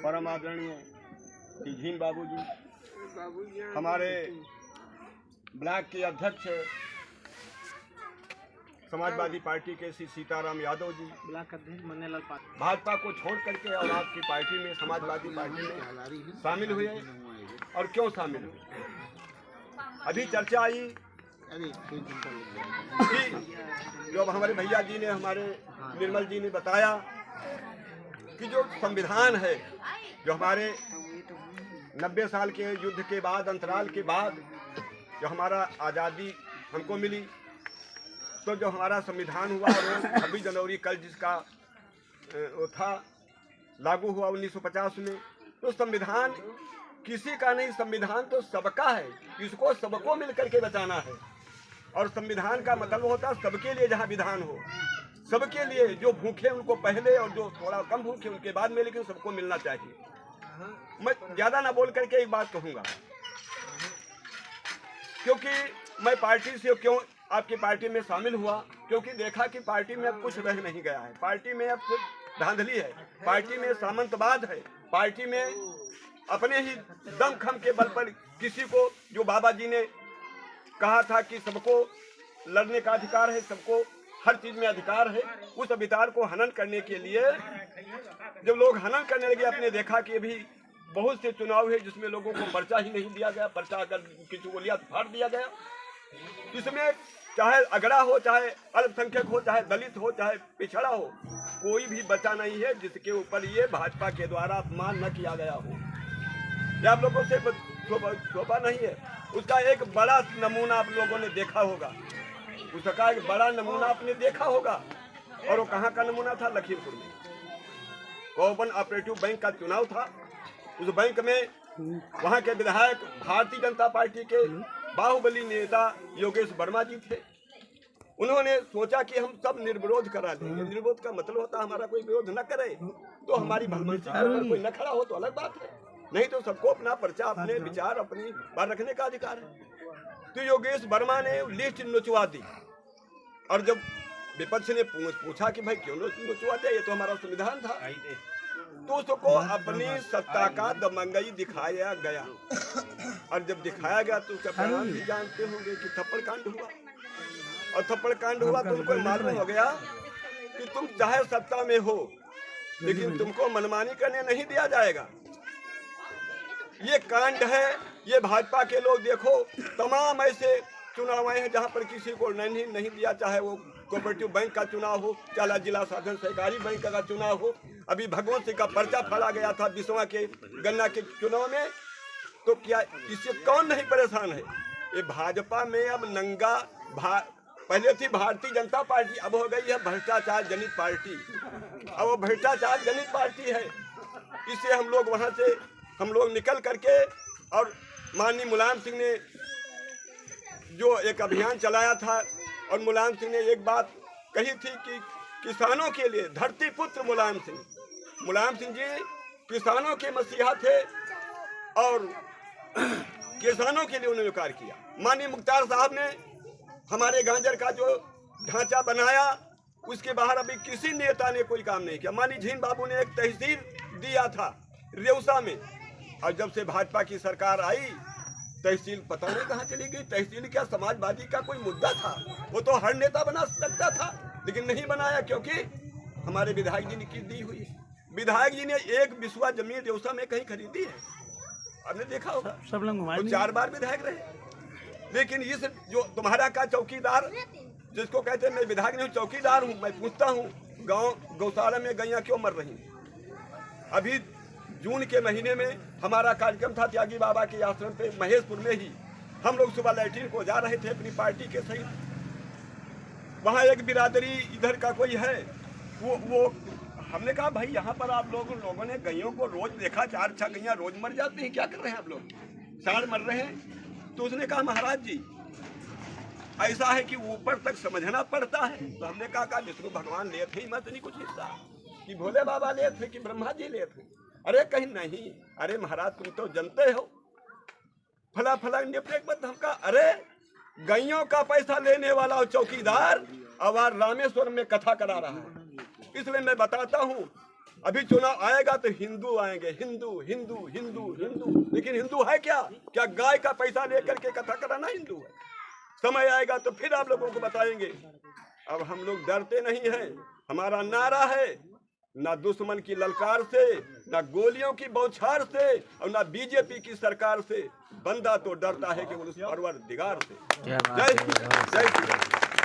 परम आदरणीय झीन बाबू जी, हमारे ब्लॉक के अध्यक्ष समाजवादी पार्टी के श्री सीताराम यादव जी, ब्लॉक अध्यक्ष मन्नेलाल पाटिल भाजपा को छोड़ करके और आपकी पार्टी में, समाजवादी पार्टी में शामिल हुए और क्यों शामिल हुए। अभी चर्चा आई कि जो हमारे भैया जी ने, हमारे निर्मल जी ने बताया कि जो संविधान है, जो हमारे 90 साल के युद्ध के बाद, अंतराल के बाद जो हमारा आज़ादी हमको मिली, तो जो हमारा संविधान हुआ वो 26 जनवरी कल जिसका वो था लागू हुआ 1950 में, तो संविधान किसी का नहीं, संविधान तो सबका है, इसको सबको मिल करके बचाना है। और संविधान का मतलब होता है सबके लिए, जहाँ विधान हो सबके लिए, जो भूखे उनको पहले और जो थोड़ा कम भूखे उनके बाद में, लेकिन सबको मिलना चाहिए। मैं ज़्यादा ना बोल करके एक बात कहूँगा, क्योंकि मैं पार्टी से क्यों आपकी पार्टी में शामिल हुआ, क्योंकि देखा कि पार्टी में अब कुछ रह नहीं गया है, पार्टी में अब सिर्फ धांधली है, पार्टी में सामंतवाद है, पार्टी में अपने ही दमखम के बल पर किसी को, जो बाबा जी ने कहा था कि सबको लड़ने का अधिकार है, सबको हर चीज में अधिकार है, उस अधिकार को हनन करने के लिए जब लोग हनन करने लगे, आपने देखा कि अभी बहुत से चुनाव है जिसमें लोगों को पर्चा ही नहीं दिया गया, पर्चा अगर किसी को लिया तो फाड़ दिया गया। इसमें चाहे अगड़ा हो, चाहे अल्पसंख्यक हो, चाहे दलित हो, चाहे पिछड़ा हो, कोई भी बचा नहीं है जिसके ऊपर ये भाजपा के द्वारा अपमान न किया गया हो। यह आप लोगों से शोभा नहीं है, उसका एक बड़ा नमूना आप लोगों ने देखा होगा, उसका एक बड़ा नमूना आपने देखा होगा। और वो कहाँ का नमूना था? लखीमपुर में कोऑपरेटिव ऑपरेटिव बैंक का चुनाव था। उस बैंक में वहाँ के विधायक भारतीय जनता पार्टी के बाहुबली नेता योगेश वर्मा जी थे। उन्होंने सोचा कि हम सब निर्विरोध करा देंगे। निर्विरोध का मतलब होता है हमारा कोई विरोध न करे, तो हमारी भलमनसी पर कोई न खड़ा हो तो अलग बात है, नहीं तो सबको अपना पर्चा, अपने विचार, अपनी बात रखने का अधिकार है। तो योगेश वर्मा ने लिस्ट नोचवा दी, और जब विपक्ष ने पूछा कि भाई क्यों नोचवा दिया, ये तो हमारा संविधान था, तो उसको अपनी सत्ता का दमंगई दिखाया गया। और जब दिखाया गया तो उसका परिणाम भी जानते होंगे कि थप्पड़ कांड हुआ। और थप्पड़ कांड हुआ तो उनको मालूम हो गया कि तुम चाहे सत्ता में हो, लेकिन तुमको मनमानी करने नहीं दिया जाएगा। ये कांड है, ये भाजपा के लोग देखो तमाम ऐसे चुनाव आए हैं जहाँ पर किसी को नहीं दिया, चाहे वो कोऑपरेटिव बैंक का चुनाव हो, चाहे जिला साधन सहकारी बैंक का चुनाव हो। अभी भगवंत सिंह का पर्चा फाड़ा गया था बिस्वा के गन्ना के चुनाव में, तो क्या इससे कौन नहीं परेशान है? ये भाजपा में अब नंगा पहले थी भारतीय जनता पार्टी, अब हो गई है भ्रष्टाचार जनित पार्टी। अब वो भ्रष्टाचार जनित पार्टी है। इससे हम लोग वहाँ से निकल करके, और माननीय मुलायम सिंह ने जो एक अभियान चलाया था, और मुलायम सिंह ने एक बात कही थी कि किसानों के लिए, धरती पुत्र मुलायम सिंह जी किसानों के मसीहा थे, और किसानों के लिए उन्होंने कार्य किया। माननीय मुख्तार साहब ने हमारे गांजर का जो ढांचा बनाया, उसके बाहर अभी किसी नेता ने कोई काम नहीं किया। माननीय झीन बाबू ने एक तहसील दिया था रेउसा में, और जब से भाजपा की सरकार आई, तहसील पता नहीं कहाँ चली गई। तहसील क्या समाजवादी का कोई मुद्दा था? वो तो हर नेता बना सकता था, लेकिन नहीं बनाया, क्योंकि हमारे विधायक जी ने की दी हुई। विधायक जी ने एक बिस्वा जमीन रेउसा में कहीं खरीदी है? आपने देखा होगा, सब लोग तो 4 बार विधायक रहे। लेकिन इस जो तुम्हारा का चौकीदार, जिसको कहते हैं मैं विधायक नहीं हूँ, चौकीदार हूँ, मैं पूछता हूँ गौशाला में गैया क्यों मर रही? अभी जून के महीने में हमारा कार्यक्रम था त्यागी बाबा के आश्रम पे महेशपुर में ही। हम लोग सुबह लैट्रिन को जा रहे थे अपनी पार्टी के सहित। वहाँ एक बिरादरी इधर का कोई है, वो हमने कहा भाई यहाँ पर आप लोगों ने गैयों को रोज देखा, 4-6 गैया रोज मर जाती हैं, क्या कर रहे हैं आप लोग? 4 मर रहे हैं। तो उसने कहा महाराज जी ऐसा है कि ऊपर तक समझना पड़ता है। तो हमने कहा विष्णु भगवान ले थे, मत नहीं कुछ हिस्सा कि भोले बाबा ले थे कि ब्रह्मा जी ले थे? अरे कहीं नहीं। अरे महाराज तुम तो जानते हो फला निपटे मत। हमका अरे गैयों का पैसा लेने वाला चौकीदार अब रामेश्वर में कथा करा रहा है। इसलिए मैं बताता हूँ अभी चुनाव आएगा तो हिंदू आएंगे, हिंदू हिंदू हिंदू हिंदू, लेकिन हिंदू है क्या? क्या गाय का पैसा लेकर के कथा कराना हिंदू है? समय आएगा तो फिर आप लोगों को बताएंगे। अब हम लोग डरते नहीं हैं। हमारा नारा है, ना दुश्मन की ललकार से, ना गोलियों की बौछार से, और ना बीजेपी की सरकार से। बंदा तो डरता है कि उस परवरदिगार से। जय हिंद, जय श्री राम।